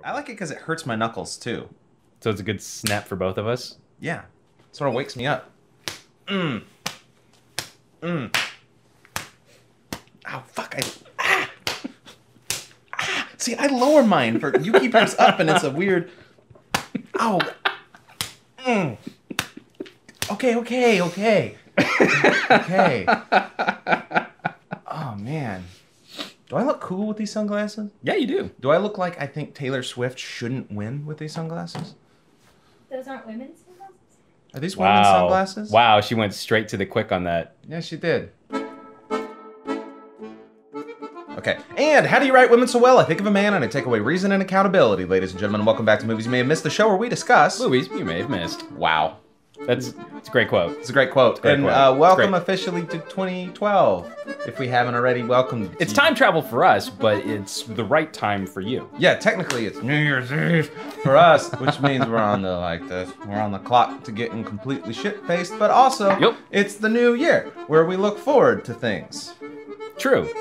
I like it because it hurts my knuckles, too. So it's a good snap for both of us? Yeah. Sort of wakes me up. Ow, fuck. See, I lower mine. You keep yours up, and it's a weird... Ow. Okay. Okay. Oh, man. Do I look cool with these sunglasses? Yeah, you do. Do I look like I think Taylor Swift shouldn't win with these sunglasses? Those aren't women's sunglasses? Are these women's sunglasses? Wow, she went straight to the quick on that. Yeah, she did. Okay, and how do you write women so well? I think of a man and I take away reason and accountability. Ladies and gentlemen, welcome back to Movies You May Have Missed, the show where we discuss... Movies you may have missed. Wow. It's a great quote. It's a great quote. Great and quote. welcome officially to 2012. If we haven't already, welcome. It's time travel for us, but it's the right time for you. Yeah, technically it's New Year's Eve for us, which means we're on the clock to getting completely shit-faced, but also it's the new year where we look forward to things. True.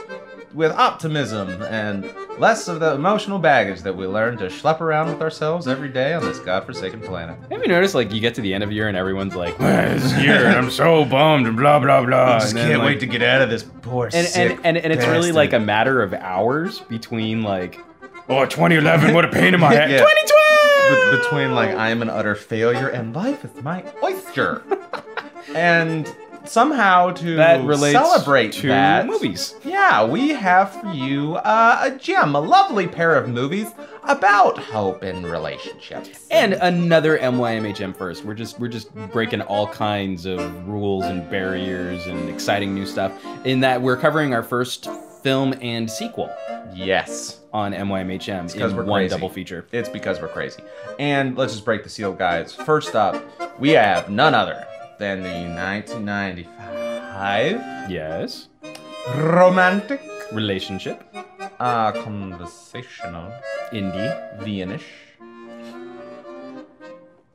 With optimism and less of the emotional baggage that we learn to schlep around with ourselves every day on this godforsaken planet. Have you noticed, like, you get to the end of the year and everyone's like, this year, and I'm so bummed, and blah, blah, blah. I just can't wait to get out of this poor sick And it's really bastard. like a matter of hours between, like, oh, 2011, what a pain in my head. Yeah. 2012! Between, like, I am an utter failure and life is my oyster. And somehow that relates celebrate to that, movies. Yeah, we have for you a gem, a lovely pair of movies about hope in relationships. And another MYMHM first. We're just breaking all kinds of rules and barriers and exciting new stuff in that we're covering our first film and sequel. Yes. On MYMHM Because in we're one crazy. double feature. It's because we're crazy. And let's just break the seal, guys. First up, we have none other than the 1995 Yes. romantic, Relationship. conversational, Indie. Vienish.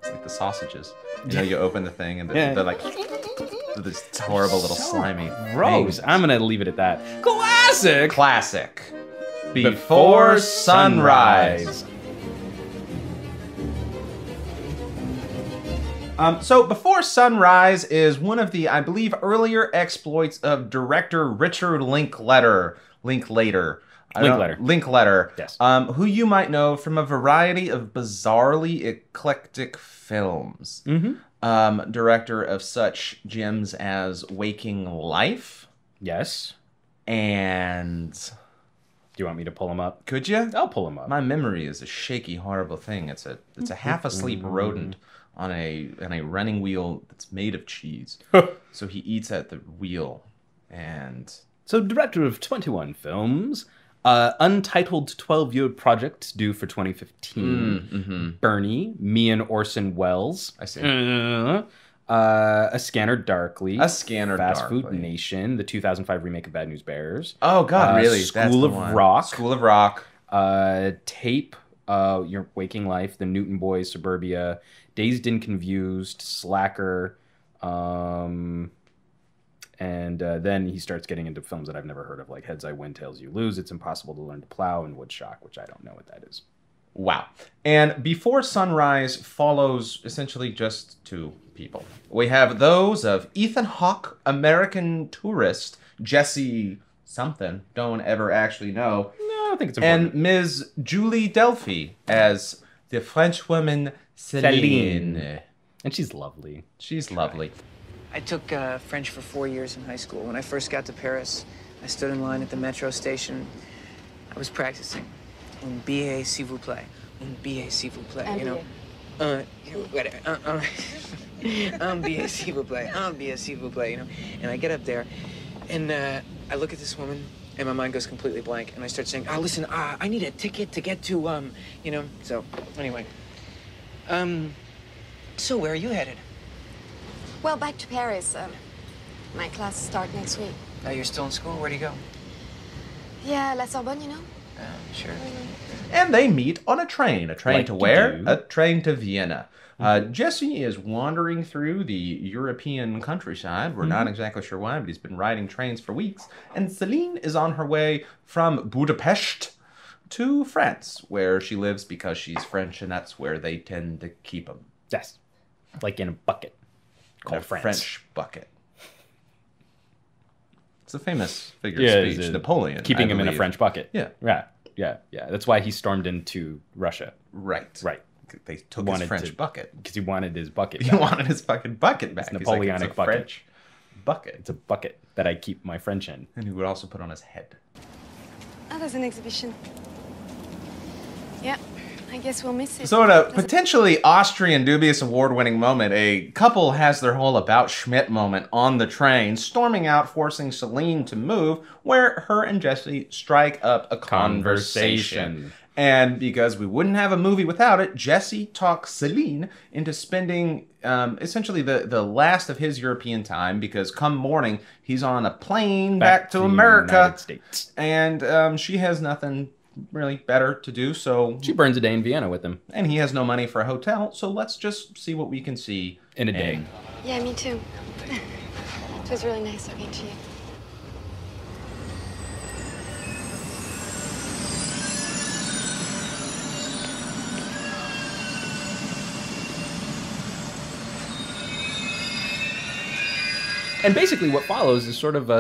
It's like the sausages. You know, you open the thing and they're like this horrible little slimy Gross. things. I'm gonna leave it at that. Classic. Classic. Before Sunrise. So Before Sunrise is one of the, I believe, earlier exploits of director Richard Linklater. Linklater. Yes. Who you might know from a variety of bizarrely eclectic films. Mm-hmm. Director of such gems as Waking Life. Yes. And... Do you want me to pull him up? Could you? I'll pull him up. My memory is a shaky, horrible thing. It's a half asleep rodent on a running wheel that's made of cheese. So he eats at the wheel, and so director of 21 films, untitled 12-year project due for 2015. Bernie, me and Orson Welles. I see. A Scanner Darkly. Fast Food Nation, the 2005 remake of Bad News Bears. Oh God, really? School of Rock. School of Rock. Tape. Your Waking Life, The Newton Boys, Suburbia, Dazed and Confused, Slacker, and then he starts getting into films that I've never heard of, like Heads I Win, Tails You Lose, It's Impossible to Learn to Plow, and Woodstock, which I don't know what that is. Wow. And Before Sunrise follows essentially just two people. We have those of Ethan Hawke, American Tourist, Jesse something, don't ever actually know. No, I don't think it's important. And Ms. Julie Delphi as the French woman Celine. And she's lovely. She's lovely. I took French for 4 years in high school. When I first got to Paris, I stood in line at the metro station. I was practicing. Un billet, s'il vous plaît. Un billet, s'il vous plaît. You know? Whatever. Un billet, s'il vous plaît. Un billet, s'il vous plaît. You know? And I get up there, and I look at this woman, and my mind goes completely blank. And I start saying, listen, I need a ticket to get to, you know? So, anyway. So where are you headed? Well, back to Paris. My classes start next week. Oh, you're still in school? Where do you go? Yeah, La Sorbonne, you know? Sure. And they meet on a train. A train Like to you where? do. A train to Vienna. Jesse is wandering through the European countryside. We're not exactly sure why, but he's been riding trains for weeks. And Celine is on her way from Budapest to France, where she lives because she's French, and that's where they tend to keep them. Yes. Like in a bucket called France. French bucket. It's a famous figure of speech. Napoleon. Keeping him in a French bucket. Yeah. Yeah. That's why he stormed into Russia. Right. They took his French bucket. Because he wanted his bucket back. He wanted his fucking bucket back. It's Napoleonic it's a bucket. French bucket. It's a bucket that I keep my French in. And he would also put on his head. Oh, there's an exhibition. Yeah, I guess we'll miss it. So in a potentially Austrian dubious award-winning moment, a couple has their whole About Schmidt moment on the train, storming out, forcing Celine to move, where her and Jesse strike up a conversation. And because we wouldn't have a movie without it, Jesse talks Celine into spending essentially the last of his European time, because come morning, he's on a plane back to America. United States. And she has nothing really better to do, so... She burns a day in Vienna with him. And he has no money for a hotel, so let's just see what we can see in a day. Yeah, me too. It was really nice talking to you. And basically, what follows is sort of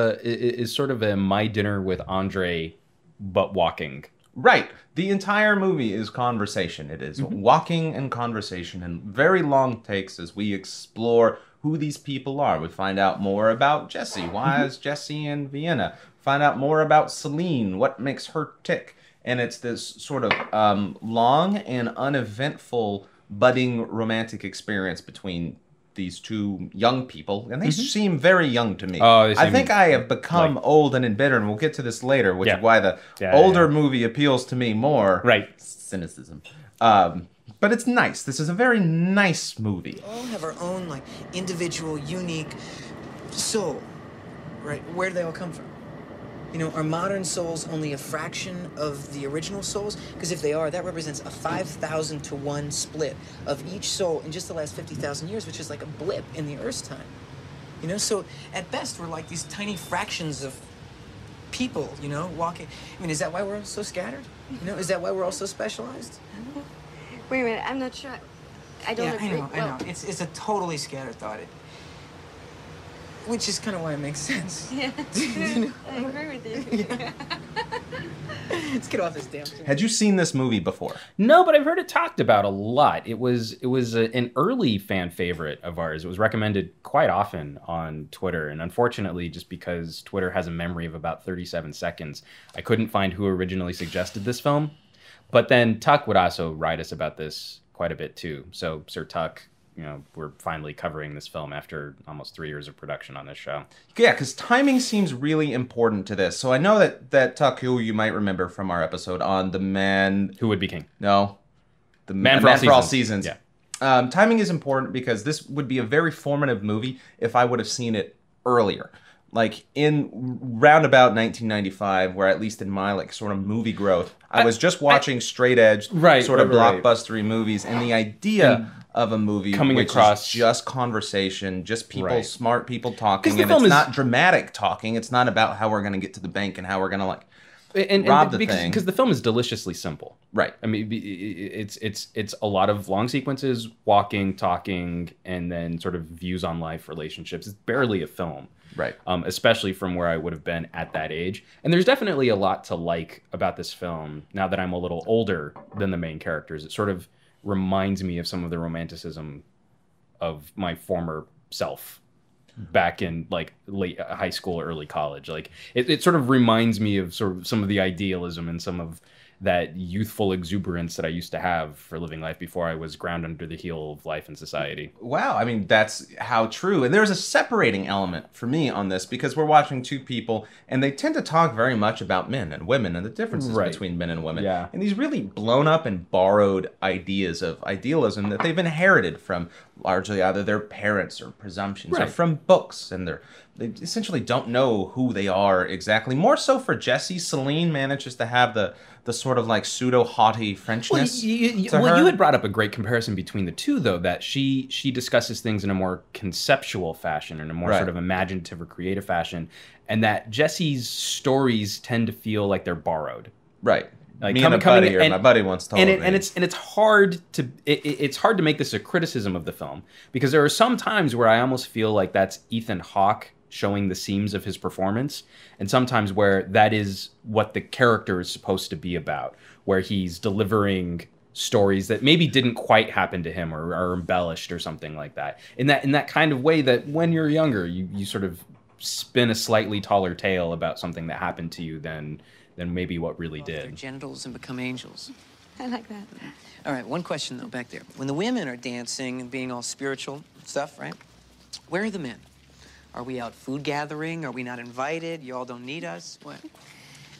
a My Dinner with Andre, but walking. Right. The entire movie is conversation. It is walking and conversation, and very long takes as we explore who these people are. We find out more about Jesse. Why is Jesse in Vienna? Find out more about Celine. What makes her tick? And it's this sort of long and uneventful budding romantic experience between these two young people, and they seem very young to me. I think I have become old and embittered, and we'll get to this later, which is why the older movie appeals to me more. Right. Cynicism. But it's nice. This is a very nice movie. We all have our own, like, individual, unique soul, right? Where do they all come from? You know, are modern souls only a fraction of the original souls? Because if they are, that represents a 5,000 to 1 split of each soul in just the last 50,000 years, which is like a blip in the Earth's time. You know, so at best, we're like these tiny fractions of people, you know, walking. I mean, is that why we're all so scattered? You know, is that why we're all so specialized? Wait a minute, I'm not sure. I don't agree. I know. It's a totally scattered thought. Which is kind of why it makes sense. Yeah, I agree with you. Yeah. Let's get off this damn thing. Had you seen this movie before? No, but I've heard it talked about a lot. It was an early fan favorite of ours. It was recommended quite often on Twitter, and unfortunately, just because Twitter has a memory of about 37 seconds, I couldn't find who originally suggested this film. But then Tuck would also write us about this quite a bit too. So Sir Tuck, you know, we're finally covering this film after almost 3 years of production on this show. Yeah, because timing seems really important to this. So I know that Tuck, who you might remember from our episode on The Man... Who Would Be King? No. The Man for All Seasons. Yeah. Timing is important because this would be a very formative movie if I would have seen it earlier. Like in roundabout 1995, where at least in my like sort of movie growth, I was just watching straight edge sort of blockbustery movies, and the idea of a movie coming which across is just conversation, just people, smart people talking, and it's not dramatic talking. It's not about how we're going to get to the bank and how we're going to like rob the thing. Because the film is deliciously simple. Right. I mean, it's a lot of long sequences, walking, talking, and then sort of views on life, relationships. It's barely a film. Right. Especially from where I would have been at that age. And there's definitely a lot to like about this film now that I'm a little older than the main characters. It sort of reminds me of some of the romanticism of my former self back in like late high school, early college. Like it sort of reminds me of sort of some of the idealism and some of that youthful exuberance that I used to have for living life before I was ground under the heel of life and society. Wow, I mean, that's how true. And there's a separating element for me on this because we're watching two people and they tend to talk very much about men and women and the differences between men and women. Yeah. And these really blown up and borrowed ideas of idealism that they've inherited from largely either their parents or presumptions or from books. And they essentially don't know who they are exactly. More so for Jesse, Celine manages to have the sort of like pseudo haughty Frenchness. Well, you had brought up a great comparison between the two, though, that she discusses things in a more conceptual fashion, in a more sort of imaginative or creative fashion, and that Jesse's stories tend to feel like they're borrowed. Right. Like me and a buddy, or my buddy once told me. And it's hard to it's hard to make this a criticism of the film, because there are some times where I almost feel like that's Ethan Hawke showing the seams of his performance, and sometimes where that is what the character is supposed to be about, where he's delivering stories that maybe didn't quite happen to him or are embellished or something like that. In that kind of way that when you're younger, you sort of spin a slightly taller tale about something that happened to you than maybe what really did. Their genitals and become angels. I like that. All right, one question though, back there. When the women are dancing and being all spiritual stuff, right? Where are the men? Are we out food gathering? Are we not invited? You all don't need us? What?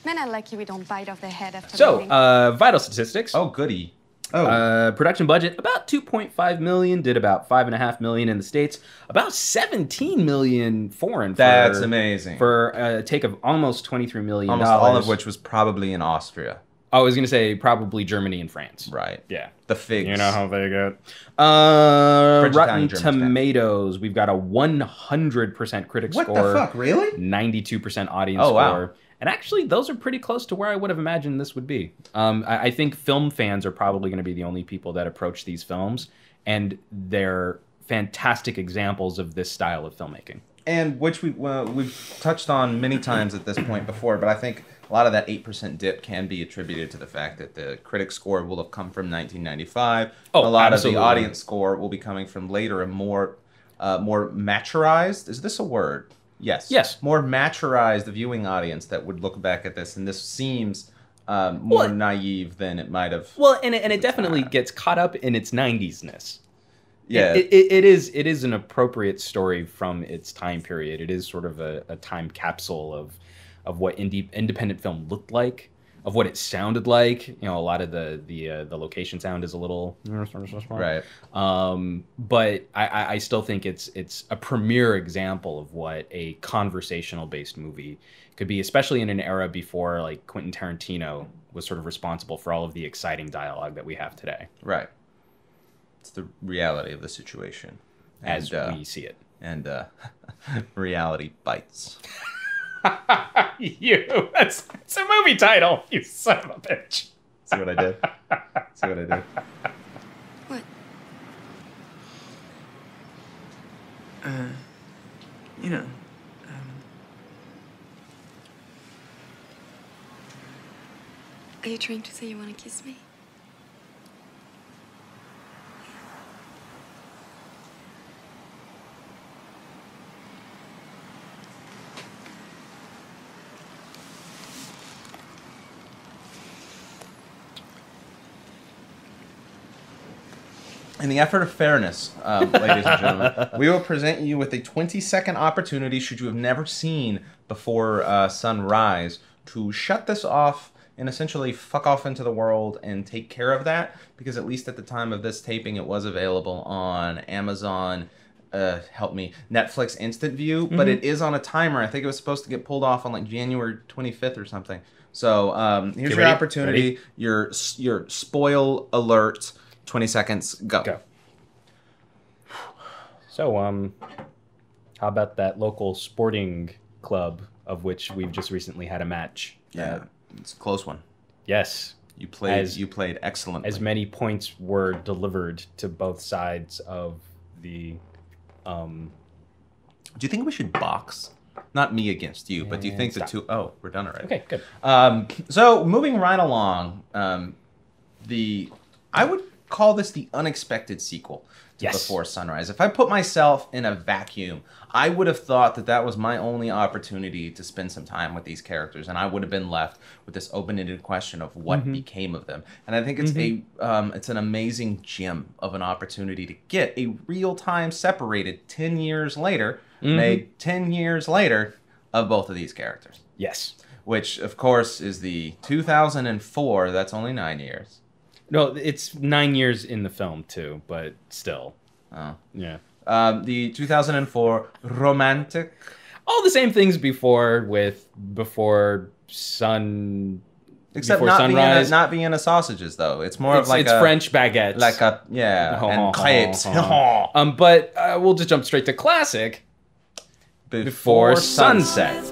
Men are lucky we don't bite off their head after So, leaving. vital statistics. Oh, goody. Production budget, about $2.5 million, did about $5.5 million in the States, about $17 million foreign. That's amazing. For a take of almost $23 million. Almost all of which was probably in Austria. I was going to say probably Germany and France. Right. Yeah. The figs. You know how they get. French, Rotten Italian, German, Tomatoes, we've got a 100% critic score. What the fuck, really? 92% audience score. Wow. And actually, those are pretty close to where I would have imagined this would be. I think film fans are probably going to be the only people that approach these films, and they're fantastic examples of this style of filmmaking. And which we've touched on many times at this point before, but I think a lot of that 8% dip can be attributed to the fact that the critic score will have come from 1995. Oh, a lot absolutely. of the audience score will be coming from later and more maturized. Is this a word? Yes. Yes. More maturized viewing audience that would look back at this, and this seems more naive than it might have. Well, and it definitely gets caught up in its 90s-ness. Yeah. It is an appropriate story from its time period. It is sort of a time capsule of what independent film looked like, of what it sounded like. You know, a lot of the location sound is a little right. But I still think it's a premier example of what a conversational based movie could be, especially in an era before like Quentin Tarantino was sort of responsible for all of the exciting dialogue that we have today. Right. It's the reality of the situation as we see it, and reality bites. It's a movie title, you son of a bitch. See what I did? See what I did? What? You know, Are you trying to say you want to kiss me? In the effort of fairness, ladies and gentlemen, we will present you with a 20-second opportunity, should you have never seen Before Sunrise, to shut this off and essentially fuck off into the world and take care of that, because at least at the time of this taping, it was available on Amazon, Netflix Instant View, but it is on a timer. I think it was supposed to get pulled off on like January 25th or something. So here's your opportunity, your spoil alert. 20 seconds, go. So, how about that local sporting club of which we've just recently had a match? Yeah, it's a close one. Yes. You played excellently. As many points were delivered to both sides of the... Do you think we should box? Not me against you, but do you think the two... Oh, we're done already. Okay, good. So, moving right along, I would call this the unexpected sequel to Before Sunrise. If I put myself in a vacuum, I would have thought that was my only opportunity to spend some time with these characters, and I would have been left with this open-ended question of what became of them. And I think it's it's an amazing gem of an opportunity to get a real-time separated 10 years later, made 10 years later, of both of these characters. Yes. Which, of course, is the 2004, that's only 9 years. No, it's 9 years in the film, too, but still. Oh. Yeah. The 2004 romantic... All the same things before sun... Except before sunrise. Not Vienna sausages, though. It's more of like it's French baguettes. Like and crepes. But we'll just jump straight to classic. Before Sunset.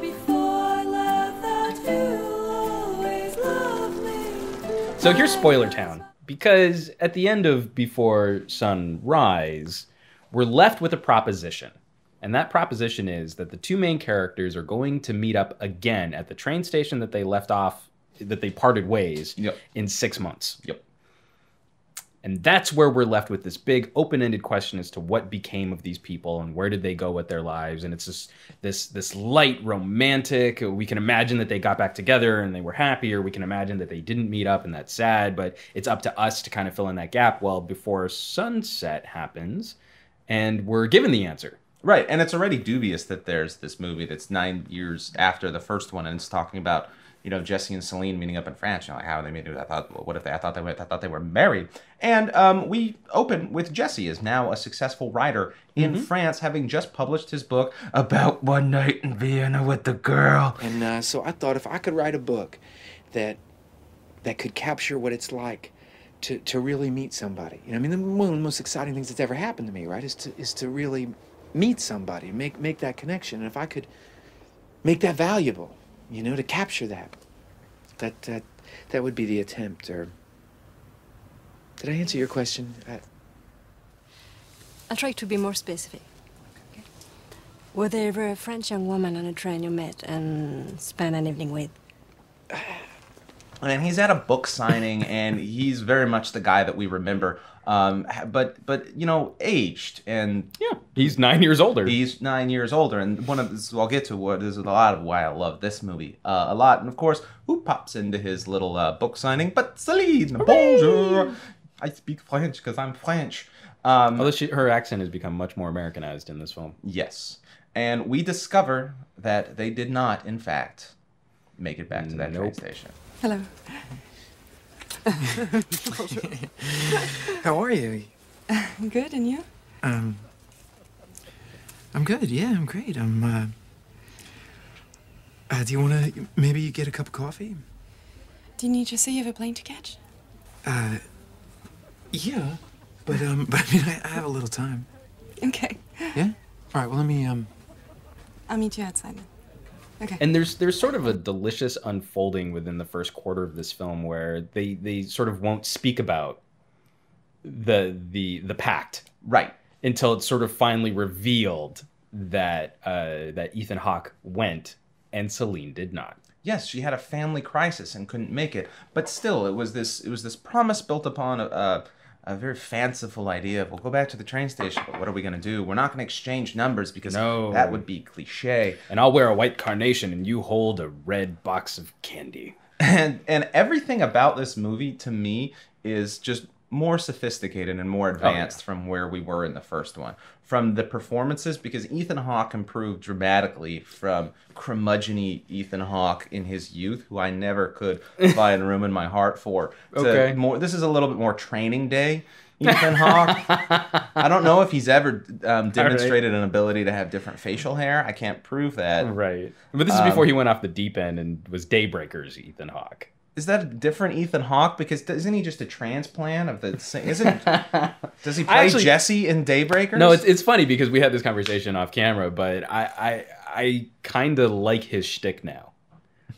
So here's Spoiler Town. Because at the end of Before Sunrise, we're left with a proposition. And that proposition is that the two main characters are going to meet up again at the train station that they left off, that they parted ways in 6 months. Yep. And that's where we're left with this big open-ended question as to what became of these people and where did they go with their lives. And it's just this light romantic. We can imagine that they got back together and they were happy, or we can imagine that they didn't meet up and that's sad, but it's up to us to kind of fill in that gap. Well, Before Sunset happens and we're given the answer. Right, and it's already dubious that there's this movie that's 9 years after the first one, and it's talking about, you know, Jesse and Celine meeting up in France. You know, like, how they made it? I thought they were married. And we open with Jesse is now a successful writer in France, having just published his book about one night in Vienna with the girl. And so I thought if I could write a book that could capture what it's like to really meet somebody. You know, I mean, one of the most exciting things that's ever happened to me, right, is to really meet somebody, make that connection. And if I could make that valuable, you know, to capture that would be the attempt. Or did I answer your question? I'll try to be more specific. Okay. Were there ever a French young woman on a train you met and spent an evening with? And he's at a book signing, and he's very much the guy that we remember. But you know, aged, and he's 9 years older. He's 9 years older, and one of this, I'll get to what is a lot of why I love this movie a lot. And of course, who pops into his little book signing? But Celine, bonjour. I speak French because I'm French. Although her accent has become much more Americanized in this film. Yes, and we discover that they did not, in fact, make it back to that train station. Hello. How are you? Good, and you? I'm good. Yeah, I'm great. Do you want to maybe get a cup of coffee? Do you need to say you have a plane to catch? Yeah, but I mean, I have a little time. Okay. Yeah. All right. Well, let me I'll meet you outside then. Okay. And there's sort of a delicious unfolding within the first quarter of this film where they sort of won't speak about the pact, right, until it's sort of finally revealed that that Ethan Hawke went and Celine did not. Yes, she had a family crisis and couldn't make it, but still, it was this promise built upon a very fanciful idea of, we'll go back to the train station, but what are we going to do? We're not going to exchange numbers because that would be cliche. And I'll wear a white carnation and you hold a red box of candy. And everything about this movie, to me, is just more sophisticated and more advanced from where we were in the first one. From the performances, because Ethan Hawke improved dramatically from curmudgeon-y Ethan Hawke in his youth, who I never could find room in my heart for. This is a little bit more Training Day Ethan Hawke. I don't know if he's ever demonstrated an ability to have different facial hair. I can't prove that. Right. But this is before he went off the deep end and was Daybreakers Ethan Hawke. Is that a different Ethan Hawke? Because isn't he just a transplant of the? Does he play Jesse in Daybreakers? No, it's funny because we had this conversation off camera, but I kind of like his shtick now.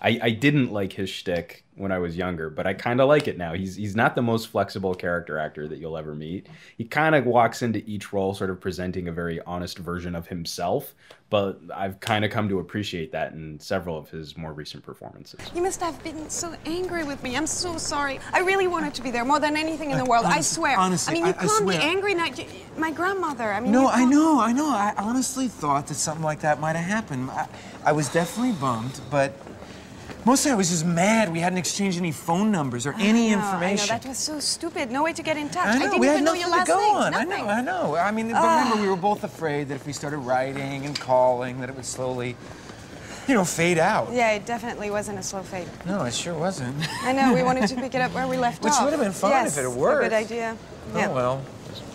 I didn't like his shtick when I was younger, but I kind of like it now. He's not the most flexible character actor that you'll ever meet. He kind of walks into each role sort of presenting a very honest version of himself, but I've kind of come to appreciate that in several of his more recent performances. You must have been so angry with me. I'm so sorry. I really wanted to be there more than anything in the world. I swear. Honestly, I mean, you can't be angry now. My grandmother. I mean, no, I know. I honestly thought that something like that might have happened. I was definitely bummed, but mostly I was just mad we hadn't exchanged any phone numbers or any information. I know, that was so stupid. No way to get in touch. I know, I didn't we had even know nothing your last to go name. on. Nothing. I know. I mean, but remember, we were both afraid that if we started writing and calling, that it would slowly, fade out. Yeah, it definitely wasn't a slow fade. No, it sure wasn't. I know, we wanted to pick it up where we left Which off. would have been fun if it had worked. A good idea. Yeah. Oh, well.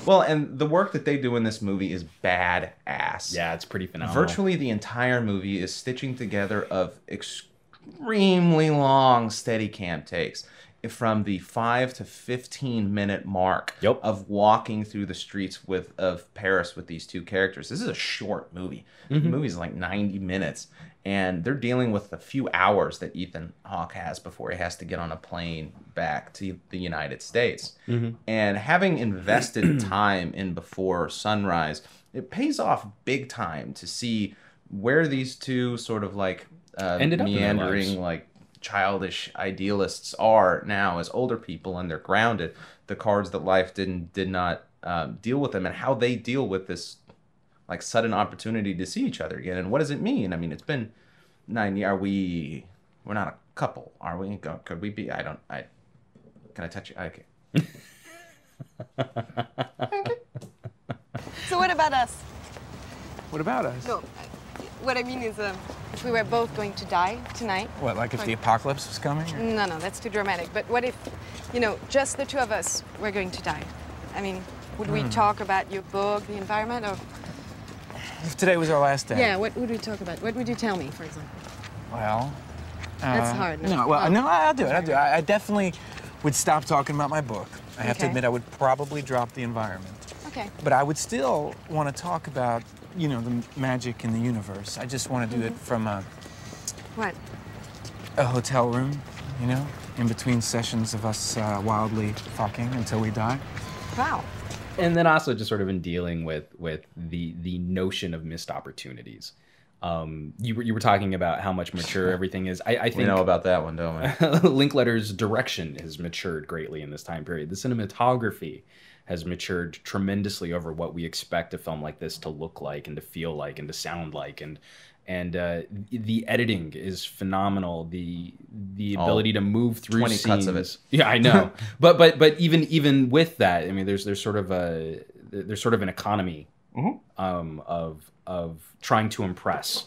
Well, and the work that they do in this movie is badass. Yeah, it's pretty phenomenal. Virtually the entire movie is stitching together of extremely long Steadicam takes from the 5 to 15 minute mark of walking through the streets of Paris with these two characters. This is a short movie. The movie's like 90 minutes. and they're dealing with the few hours that Ethan Hawke has before he has to get on a plane back to the United States. And having invested time in Before Sunrise, it pays off big time to see where these two sort of like meandering, like childish idealists are now as older people, and they're grounded. The cards that life did not deal with them, and how they deal with this like sudden opportunity to see each other again. And what does it mean? I mean, it's been 9 years. We're not a couple, are we? Could we be? Can I touch you? Okay. So what about us? What about us? No, what I mean is if we were both going to die tonight. What, like if the apocalypse was coming? Or? No, that's too dramatic. But what if, just the two of us were going to die? I mean, would we talk about your book, the environment, or... If today was our last day. Yeah, what would we talk about? What would you tell me, for example? Well... That's hard. No, I'll do it. I definitely would stop talking about my book. I have to admit, I would probably drop the environment. Okay. But I would still want to talk about, the magic in the universe. I just want to do it from a hotel room, in between sessions of us wildly fucking until we die. Wow. And then also just sort of in dealing with the notion of missed opportunities. You were talking about how much mature everything is. I think we know about that one, don't we? Linklater's direction has matured greatly in this time period. The cinematography has matured tremendously over what we expect a film like this to look like and to feel like and to sound like, and the editing is phenomenal. The ability to move through 20 scenes. cuts of it. Yeah, I know. but even with that, I mean, there's sort of an economy of trying to impress,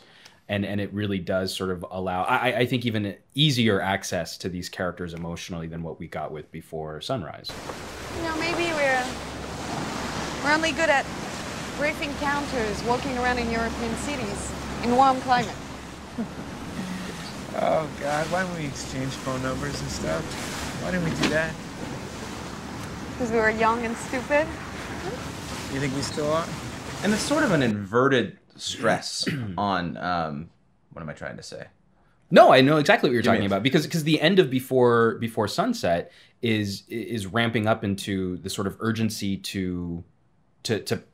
and it really does sort of allow I think even easier access to these characters emotionally than what we got with Before Sunrise. Maybe we're only good at brief encounters, walking around in European cities in warm climate. Oh God, why don't we exchange phone numbers and stuff? Why didn't we do that? Because we were young and stupid. You think we still are? And it's sort of an inverted stress on what am I trying to say? No, I know exactly what you're talking about, because the end of Before Sunset is ramping up into the sort of urgency to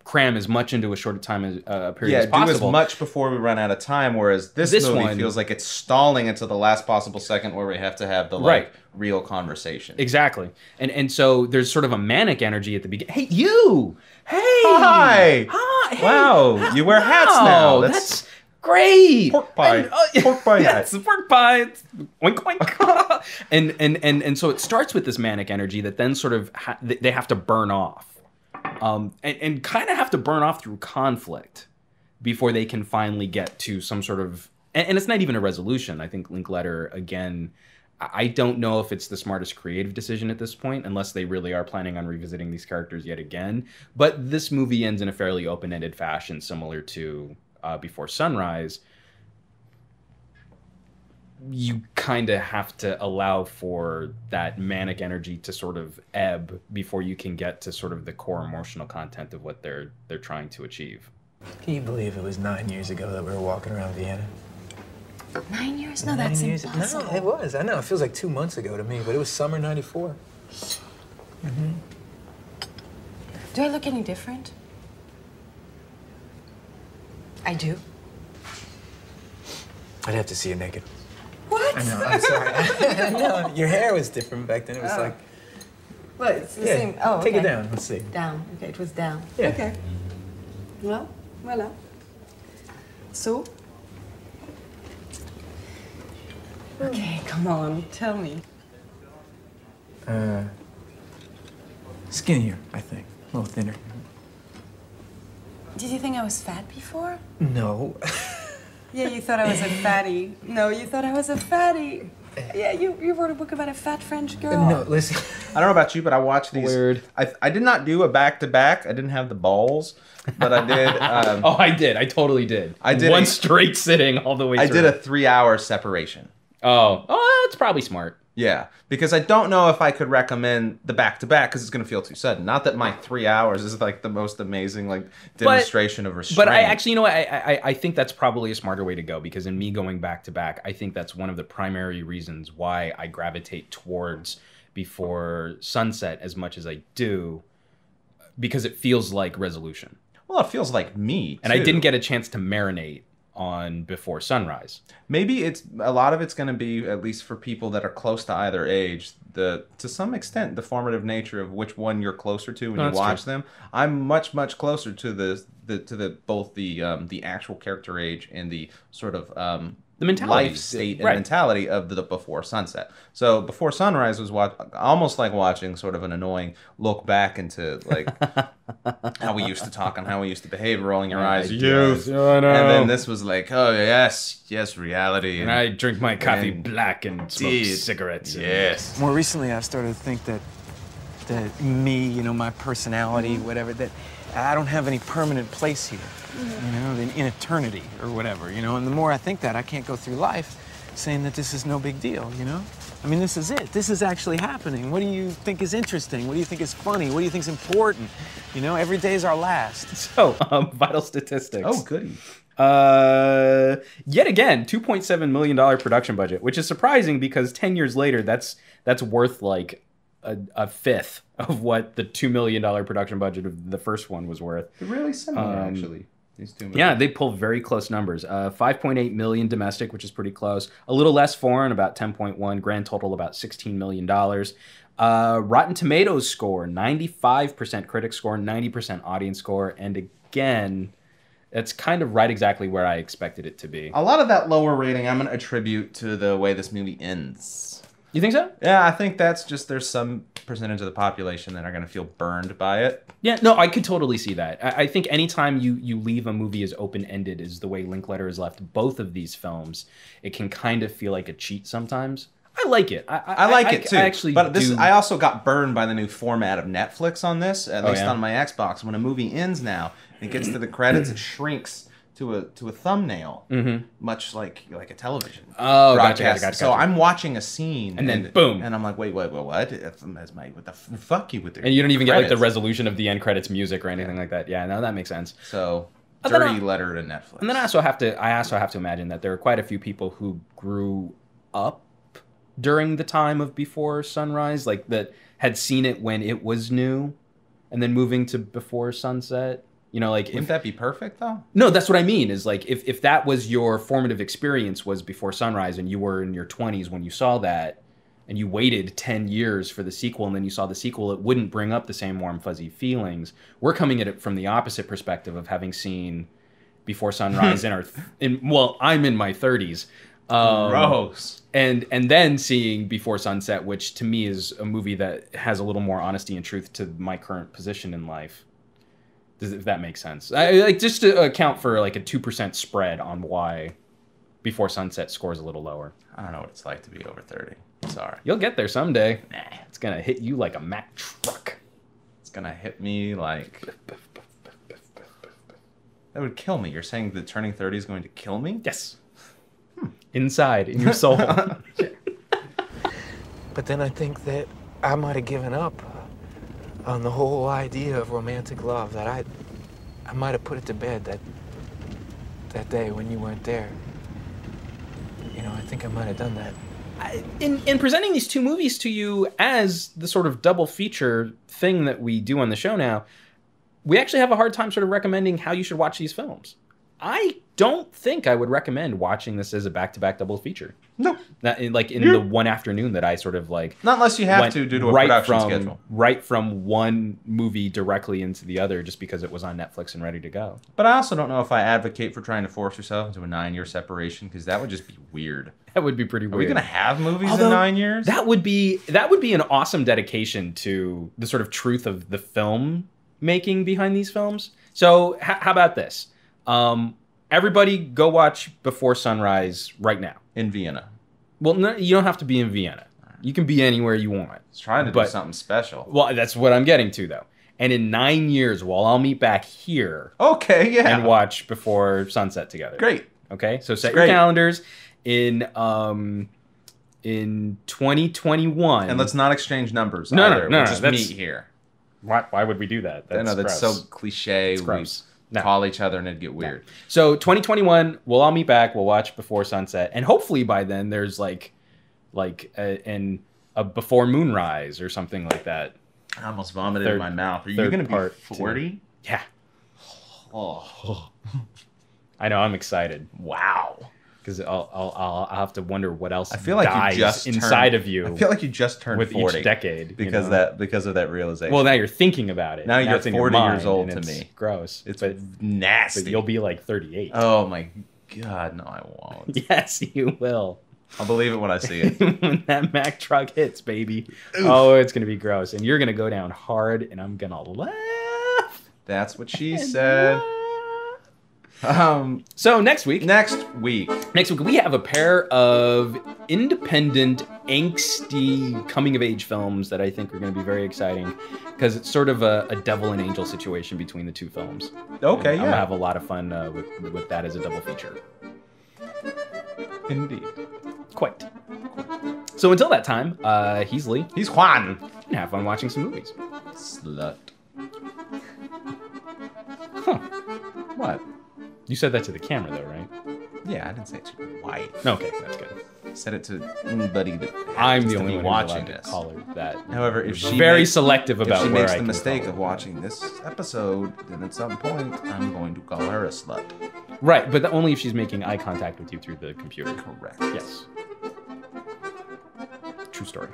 cram as much into a short time as period as possible. Do as much before we run out of time. Whereas this movie feels like it's stalling into the last possible second where we have to have the real conversation. Exactly, and so there's sort of a manic energy at the beginning. Hey, you! Hey! Hi! Hey. Wow! You wear hats now. That's great. Pork pie. Pork pie. Yes, pork pie. Oink oink. and so it starts with this manic energy that then sort of they have to burn off. And kind of have to burn off through conflict before they can finally get to some sort of... And it's not even a resolution. I think Linklater, again, I don't know if it's the smartest creative decision at this point, unless they really are planning on revisiting these characters yet again. But this movie ends in a fairly open-ended fashion, similar to Before Sunrise. You kind of have to allow for that manic energy to sort of ebb before you can get to sort of the core emotional content of what they're trying to achieve. Can you believe it was 9 years ago that we were walking around Vienna? 9 years? No, that's impossible. No, it was. I know. It feels like 2 months ago to me, but it was summer '94. Mm-hmm. Do I look any different? I do. I'd have to see you naked. What? I know, I'm sorry. No, your hair was different back then. It was like... Well, it's the same. Oh, take it down. Let's see. Down. Okay, it was down. Yeah. Okay. Well, voilà. So? Okay, come on, tell me. Skinnier, I think. A little thinner. Did you think I was fat before? No. Yeah, you thought I was a fatty. No, you thought I was a fatty. Yeah, you wrote a book about a fat French girl. No, listen. I don't know about you, but I watched these. Weird. I did not do a back-to-back. I didn't have the balls, but I did. Oh, I did. I totally did. I did one straight sitting all the way through. I did a 3-hour separation. Oh, that's probably smart. Yeah, because I don't know if I could recommend the back-to-back because it's going to feel too sudden. Not that my 3 hours is like the most amazing like demonstration of restraint. But I actually, you know what, I think that's probably a smarter way to go, because in me going back-to-back, I think that's one of the primary reasons why I gravitate towards Before Sunset as much as I do, because it feels like resolution. Well, it feels like me, too. And I didn't get a chance to marinate on Before Sunrise. Maybe a lot of it's going to be, at least for people that are close to either age, to some extent the formative nature of which one you're closer to when you watch them. I'm much closer to both the actual character age and the sort of the mentality, life state and mentality of the Before Sunset. So Before Sunrise was almost like watching sort of an annoying look back into like how we used to talk and how we used to behave, rolling your eyes. Youth. Oh, no. And then this was like, oh yes, reality. And I drink my coffee black and smoke cigarettes. Yes. More recently, I've started to think that me, you know, my personality, whatever, that I don't have any permanent place here, you know, in eternity or whatever, you know. And the more I think that, I can't go through life saying that this is no big deal, you know. I mean, this is it. This is actually happening. What do you think is interesting? What do you think is funny? What do you think is important? You know, every day is our last. So, vital statistics. Oh, goody. Yet again, $2.7 million production budget, which is surprising because 10 years later, that's worth like a fifth of what the $2 million production budget of the first one was worth. They're really similar, actually. These two movies. Yeah, they pull very close numbers. 5.8 million domestic, which is pretty close. A little less foreign, about 10.1. Grand total, about $16 million. Rotten Tomatoes score, 95% critic score, 90% audience score. And again, that's kind of right exactly where I expected it to be. A lot of that lower rating I'm going to attribute to the way this movie ends. You think so? Yeah, I think that's just there's some percentage of the population that are going to feel burned by it. Yeah, no, I could totally see that. I think anytime you leave a movie as open-ended as the way Linkletter has left both of these films, it can kind of feel like a cheat sometimes. I like it. I like it too. I actually but I also got burned by the new format of Netflix on this, at least on my Xbox. When a movie ends now, it gets to the credits, it shrinks to a thumbnail, much like a television broadcast. Gotcha. So I'm watching a scene, and then boom, and I'm like, wait, what? What the fuck you with the and you don't even credits. get like the resolution of the end credits music or anything like that. Yeah, no, that makes sense. So dirty letter to Netflix. And then I also have to imagine that there are quite a few people who grew up during the time of Before Sunrise, like that had seen it when it was new, and then moving to Before Sunset. You know, like wouldn't that be perfect though? No, that's what I mean. Is like if that was your formative experience was Before Sunrise, and you were in your 20s when you saw that, and you waited 10 years for the sequel, and then you saw the sequel, it wouldn't bring up the same warm fuzzy feelings. We're coming at it from the opposite perspective of having seen Before Sunrise I'm in my 30s. Gross. And then seeing Before Sunset, which to me is a movie that has a little more honesty and truth to my current position in life. If that makes sense. Like just to account for like a 2% spread on why Before Sunset scores a little lower. I don't know what it's like to be over 30. Sorry. You'll get there someday. Nah. It's going to hit you like a Mack truck. It's going to hit me like... That would kill me. You're saying that turning 30 is going to kill me? Yes. Inside, in your soul. But then I think that I might have given up on the whole idea of romantic love, that I might have put it to bed that day when you weren't there. You know, I think I might have done that. In presenting these two movies to you as the sort of double feature thing that we do on the show now, we actually have a hard time sort of recommending how you should watch these films. I don't think I would recommend watching this as a back-to-back double feature. No. Like in the one afternoon that I sort of like... Not unless you have to due to a production schedule. Right from one movie directly into the other just because it was on Netflix and ready to go. But I also don't know if I advocate for trying to force yourself into a 9-year separation, because that would just be weird. That would be pretty weird. Are we going to have movies in 9 years? That would be an awesome dedication to the sort of truth of the film making behind these films. So how about this? Everybody go watch Before Sunrise right now. In Vienna. Well, no, you don't have to be in Vienna. You can be anywhere you want. It's trying to do something special. Well, that's what I'm getting to, though. And in 9 years, I'll meet back here. Okay, yeah. And watch Before Sunset together. Great. Okay, so set your calendars in in 2021. And let's not exchange numbers. No, either. no, We'll just that's- meet here. Why would we do that? I know that's so gross. cliche. It's gross. We call each other and it'd get weird. So 2021, we'll all meet back. We'll watch Before Sunset, and hopefully by then there's like a Before Moonrise or something like that. I almost vomited in my mouth. Are you going to be 40? Yeah. Oh. I know. I'm excited. Wow. Because I'll have to wonder what else I feel like dies you just inside turned, of you. I feel like you just turned with 40 each decade because of that realization. Well, now you're thinking about it. Now you're it's in 40 your years mind, old and to it's me. Gross. It's but nasty. you'll be like 38. Oh my God, no, I won't. Yes, you will. I'll believe it when I see it. When that Mack truck hits, baby. Oof. Oh, it's gonna be gross, and you're gonna go down hard, and I'm gonna laugh. That's what she said. So next week we have a pair of independent, angsty coming-of-age films that I think are going to be very exciting because it's sort of a devil and angel situation between the two films. Okay, I'm yeah. gonna have a lot of fun with that as a double feature. Indeed. Quite. So until that time, he's Lee. He's Juan. And have fun watching some movies. Slut. Huh. What? You said that to the camera, though, right? Yeah, I didn't say it to your wife. Okay, that's good. I said it to anybody that I'm the happens to only be one watching who's allowed this. to call her that. However, if she very makes, selective about if she where makes I the can mistake call of her. watching this episode, then at some point I'm going to call her a slut. Right, but only if she's making eye contact with you through the computer. Correct. Yes. True story.